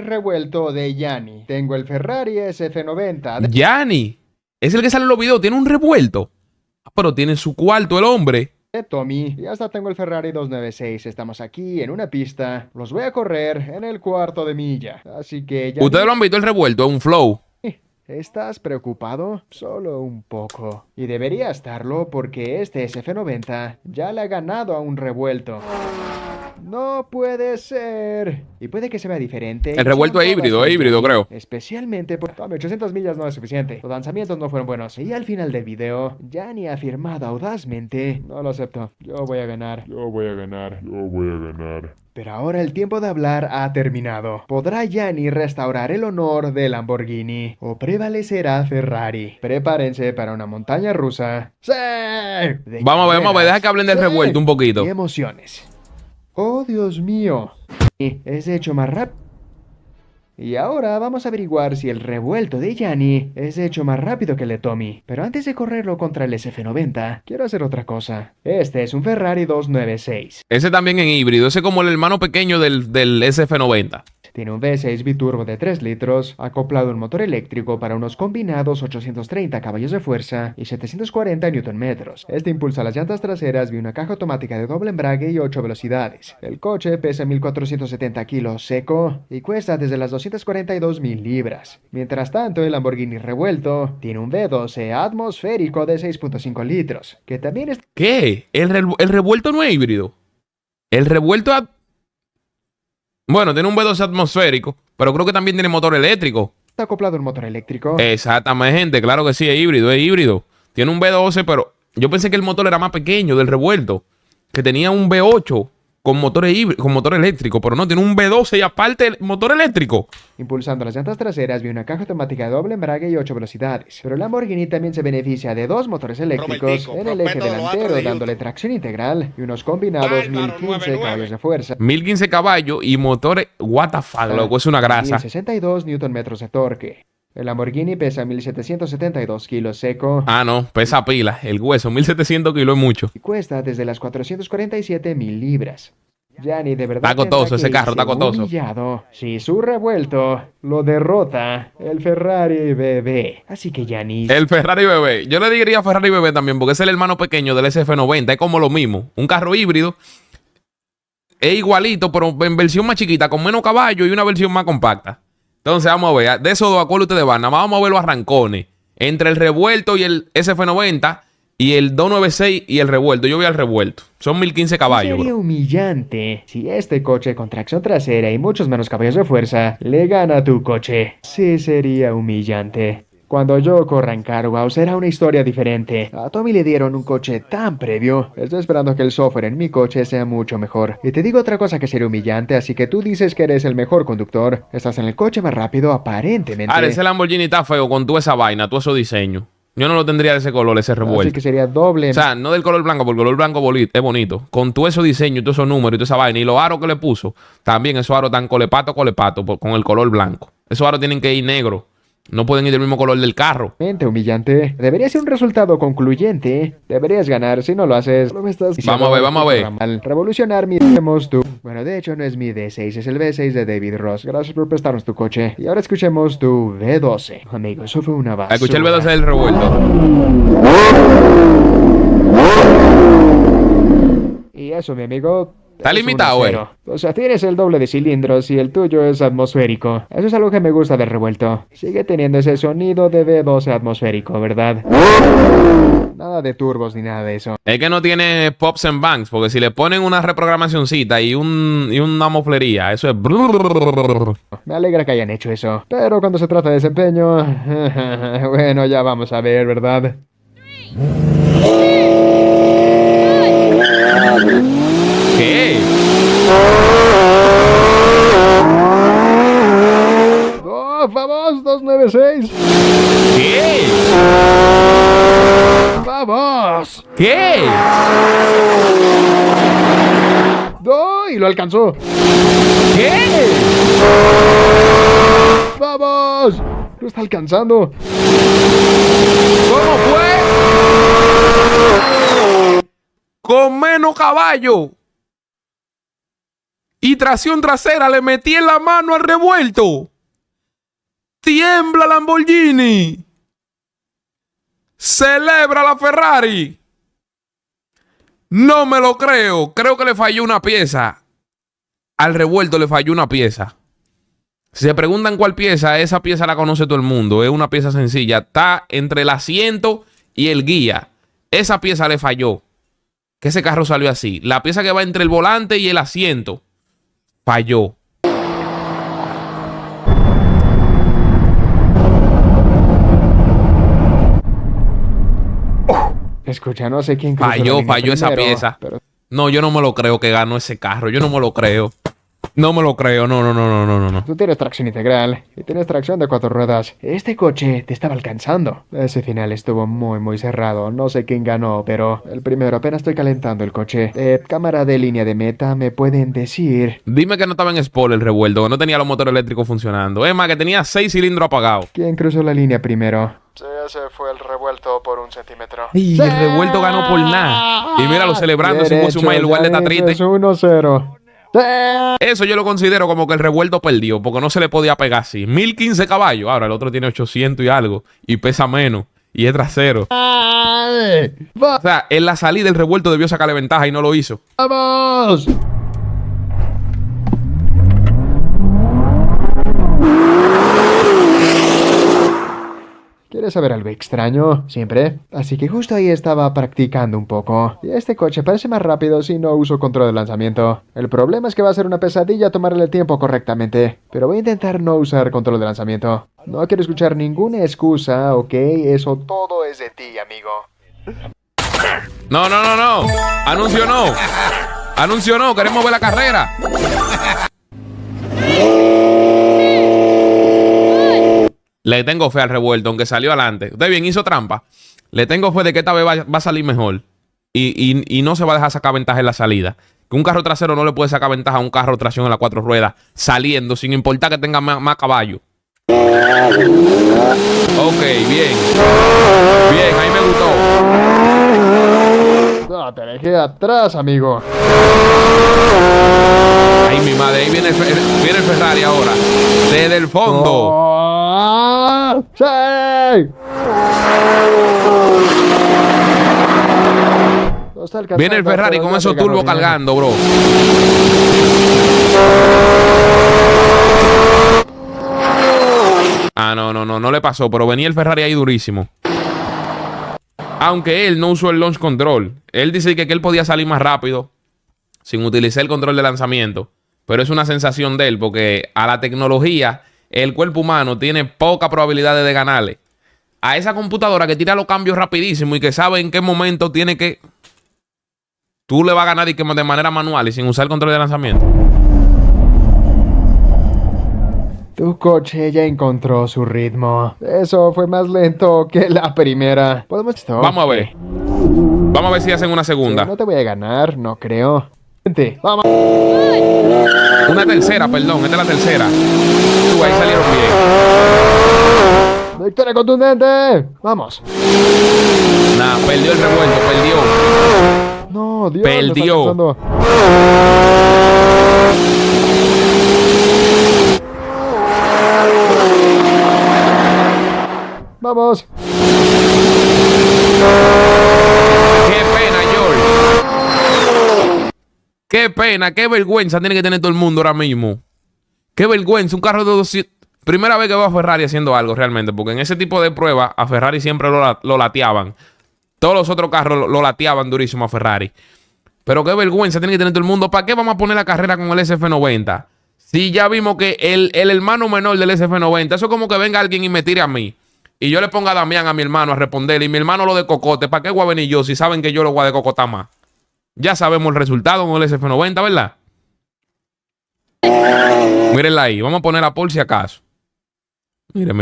revuelto de Yanni. Tengo el Ferrari SF90. Yanni. Es el que sale en los videos. Tiene un revuelto. Pero tiene su cuarto el hombre. De Tommy. Y hasta tengo el Ferrari 296. Estamos aquí en una pista. Los voy a correr en el cuarto de milla. Así que ya. Ustedes lo han visto el revuelto. Es un flow. ¿Estás preocupado? Solo un poco. Y debería estarlo porque este SF90 ya le ha ganado a un revuelto. No puede ser. Y puede que se vea diferente. El revuelto es híbrido, creo. Especialmente porque 800 millas no es suficiente. Los lanzamientos no fueron buenos. Y al final del video, Yanni ha afirmado audazmente: no lo acepto. Yo voy a ganar. Pero ahora el tiempo de hablar ha terminado. ¿Podrá Yanni restaurar el honor de Lamborghini? ¿O prevalecerá Ferrari? Prepárense para una montaña rusa. ¡Sí! Vamos a ver. Deja que hablen del revuelto un poquito. Y emociones. ¡Oh, Dios mío! Es hecho más rápido. Y ahora vamos a averiguar si el revuelto de Yanni es hecho más rápido que el de Tommy. Pero antes de correrlo contra el SF90, quiero hacer otra cosa. Este es un Ferrari 296. Ese también en híbrido. Ese es como el hermano pequeño del SF90. Tiene un V6 biturbo de 3 litros, acoplado a un motor eléctrico para unos combinados 830 caballos de fuerza y 740 Nm. Este impulsa las llantas traseras vía una caja automática de doble embrague y 8 velocidades. El coche pesa 1470 kilos seco y cuesta desde las 242.000 libras. Mientras tanto, el Lamborghini revuelto tiene un V12 atmosférico de 6.5 litros, que también es... ¿Qué? ¿El revuelto no es híbrido? El revuelto... Bueno, tiene un V12 atmosférico, pero creo que también tiene motor eléctrico. ¿Está acoplado un motor eléctrico? Exactamente, claro que sí, es híbrido. Tiene un V12, pero yo pensé que el motor era más pequeño del revuelto, que tenía un V8 con motor eléctrico, pero no, tiene un V12 y aparte el motor eléctrico. Impulsando las llantas traseras vía una caja automática de doble embrague y 8 velocidades. Pero el Lamborghini también se beneficia de 2 motores eléctricos en el eje delantero, dándole tracción integral y unos combinados 1015 caballos de fuerza. 1015 caballos y motores, what the fuck, loco, es una grasa. 1062 Nm de torque. El Lamborghini pesa 1772 kilos seco. Ah, no, pesa pila. El hueso, 1700 kilos es mucho. Y cuesta desde las 447.000 libras. Yanni de verdad está costoso ese carro, está costoso. Humillado. Si su revuelto lo derrota el Ferrari bebé. Así que Yanni... El Ferrari bebé. Yo le diría Ferrari bebé también porque es el hermano pequeño del SF90. Es como lo mismo. Un carro híbrido. Es igualito, pero en versión más chiquita, con menos caballo y una versión más compacta. Entonces, vamos a ver. De esos dos, ¿a cuál ustedes van? Nada más vamos a ver los arrancones. Entre el revuelto y el SF90 y el 296 y el revuelto. Yo voy al revuelto. Son 1015 caballos. Sería humillante si este coche con tracción trasera y muchos menos caballos de fuerza le gana a tu coche. Sí, sería humillante. Cuando yo corra en Car Wow será una historia diferente. A Tommy le dieron un coche tan previo. Estoy esperando que el software en mi coche sea mucho mejor. Y te digo otra cosa que sería humillante, así que tú dices que eres el mejor conductor. Estás en el coche más rápido aparentemente. Ahora, ese Lamborghini está feo con toda esa vaina, todo ese diseño. Yo no lo tendría de ese color, ese revuelto. Así que sería doble. O sea, no del color blanco, porque el color blanco es bonito. Con todo ese diseño, todos esos números y toda esa vaina. Y los aros que le puso, también esos aros tan colepato, con el color blanco. Esos aros tienen que ir negros. No pueden ir del mismo color del carro. Humillante. Debería ser un resultado concluyente. Deberías ganar. Si no lo haces, lo estás diciendo. Vamos a ver. Al revolucionar mi tú. Bueno, de hecho no es mi D6, es el V6 de David Ross. Gracias por prestarnos tu coche. Y ahora escuchemos tu V12. Amigo, eso fue una basura. Escuché el V12 del revuelto. Y eso, mi amigo... Está limitado, güey. O sea, tienes el doble de cilindros y el tuyo es atmosférico. Eso es algo que me gusta del revuelto. Sigue teniendo ese sonido de V12 atmosférico, ¿verdad? Nada de turbos ni nada de eso. Es que no tiene pops and bangs, porque si le ponen una reprogramacioncita y una moflería, eso es... Me alegra que hayan hecho eso. Pero cuando se trata de desempeño... bueno, ya vamos a ver, ¿verdad? ¿Qué? ¡Oh, vamos! 296. ¿Qué? ¡Vamos! ¿Qué? ¡Oh! Y lo alcanzó. ¿Qué? ¡Vamos! Lo está alcanzando. ¿Cómo fue? Con menos caballo. y tracción trasera le metí en la mano al revuelto. Tiembla Lamborghini. Celebra la Ferrari. No me lo creo. Creo que le falló una pieza. Al revuelto le falló una pieza. Si se preguntan cuál pieza, esa pieza la conoce todo el mundo. Es una pieza sencilla. Está entre el asiento y el guía. Esa pieza le falló. Que ese carro salió así. La pieza que va entre el volante y el asiento falló. Escucha, no sé quién falló esa pieza. Pero... No, yo no me lo creo que ganó ese carro. Yo no me lo creo. No me lo creo, no. Tú tienes tracción integral y tienes tracción de 4 ruedas. Este coche te estaba alcanzando. Ese final estuvo muy cerrado. No sé quién ganó, pero el primero apenas estoy calentando el coche. Cámara de línea de meta, ¿me pueden decir? Dime que no estaba en spoiler el revuelto, que no tenía los motores eléctricos funcionando. Es más, que tenía 6 cilindros apagados. ¿Quién cruzó la línea primero? Sí, ese fue el revuelto por 1 centímetro. Y el revuelto ganó por nada. Y míralo celebrando sin su el lugar de estar triste. Es 1-0. Eso yo lo considero como que el revuelto perdió, porque no se le podía pegar así. 1015 caballos. Ahora el otro tiene 800 y algo. Y pesa menos. Y es trasero. O sea, en la salida el revuelto debió sacarle ventaja y no lo hizo. ¡Vamos! ¿Quieres saber algo extraño? Siempre. Así que justo ahí estaba practicando un poco. Y este coche parece más rápido si no uso control de lanzamiento. El problema es que va a ser una pesadilla tomarle el tiempo correctamente. Pero voy a intentar no usar control de lanzamiento. No quiero escuchar ninguna excusa, ¿ok? Eso todo es de ti, amigo. No. Anuncio no. Anuncio no. Queremos ver la carrera. Le tengo fe al revuelto, aunque salió adelante. Usted bien, hizo trampa. Le tengo fe de que esta vez va a salir mejor. Y no se va a dejar sacar ventaja en la salida. Que un carro trasero no le puede sacar ventaja a un carro tracción en las 4 ruedas. Saliendo, sin importar que tenga más caballo. Ok, bien. Bien, ahí me gustó. No, te dejé atrás, amigo. Ay, mi madre, ahí viene el Ferrari ahora. Desde el fondo. ¡Sí! Viene el Ferrari con esos turbos cargando, bro. Ah, no le pasó, pero venía el Ferrari ahí durísimo. Aunque él no usó el launch control. Él dice que él podía salir más rápido sin utilizar el control de lanzamiento. Pero es una sensación de él, porque a la tecnología, el cuerpo humano tiene poca probabilidad de ganarle. A esa computadora que tira los cambios rapidísimo y que sabe en qué momento tiene que... Tú le vas a ganar de manera manual y sin usar el control de lanzamiento. Tu coche ya encontró su ritmo. Eso fue más lento que la primera. ¿Podemos esto? Vamos a ver. Vamos a ver si hacen una segunda. Sí, no te voy a ganar, no creo. Vamos. Una tercera, perdón. Esta es la tercera. Ahí salieron bien. ¡Victoria contundente! ¡Vamos! Nah, perdió el revuelto, perdió. No, Dios. Perdió. ¡Vamos! ¡Qué pena, George! ¡Qué pena! ¡Qué vergüenza tiene que tener todo el mundo ahora mismo! ¡Qué vergüenza! Un carro de 200... Primera vez que veo a Ferrari haciendo algo realmente, porque en ese tipo de pruebas a Ferrari siempre lo lateaban. Todos los otros carros lo lateaban durísimo a Ferrari. Pero qué vergüenza tiene que tener todo el mundo. ¿Para qué vamos a poner la carrera con el SF90? Si ya vimos que el hermano menor del SF90, eso es como que venga alguien y me tire a mí. Y yo le ponga a Damián, a mi hermano, a responderle. Y mi hermano lo de cocote. ¿Para qué voy a venir yo si saben que yo lo voy a de cocotar más? Ya sabemos el resultado con el SF90, ¿verdad? Mírenla ahí. Vamos a ponerla por si acaso. Mire.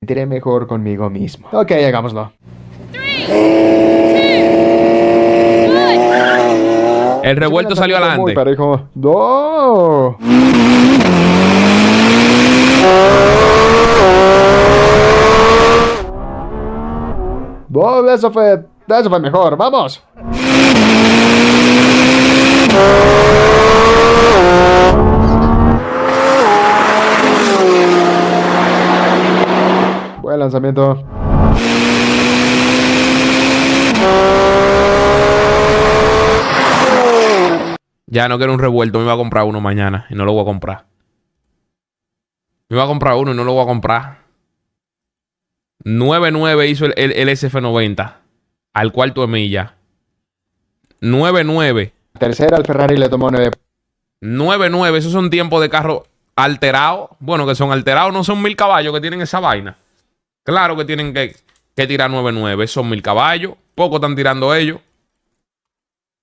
Sentiré mejor conmigo mismo. Ok, hagámoslo. El revuelto salió adelante. Muy parejo. ¡No! ¡Oh, eso fue mejor! ¡Vamos! Buen lanzamiento. Ya no quiero un revuelto, me iba a comprar uno mañana y no lo voy a comprar. Me iba a comprar uno y no lo voy a comprar. 9.9 hizo el SF90 al cuarto de milla. 9.9. Tercera, al Ferrari le tomó 9. 9.9, esos son tiempos de carro alterados. Bueno, que son alterados, no son 1000 caballos que tienen esa vaina. Claro que tienen que tirar 9.9, son 1000 caballos. Poco están tirando ellos.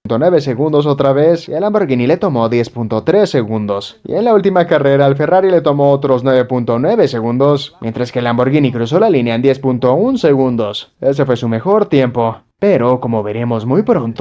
9 segundos otra vez, y el Lamborghini le tomó 10.3 segundos. Y en la última carrera, al Ferrari le tomó otros 9.9 segundos, mientras que el Lamborghini cruzó la línea en 10.1 segundos. Ese fue su mejor tiempo. Pero, como veremos muy pronto,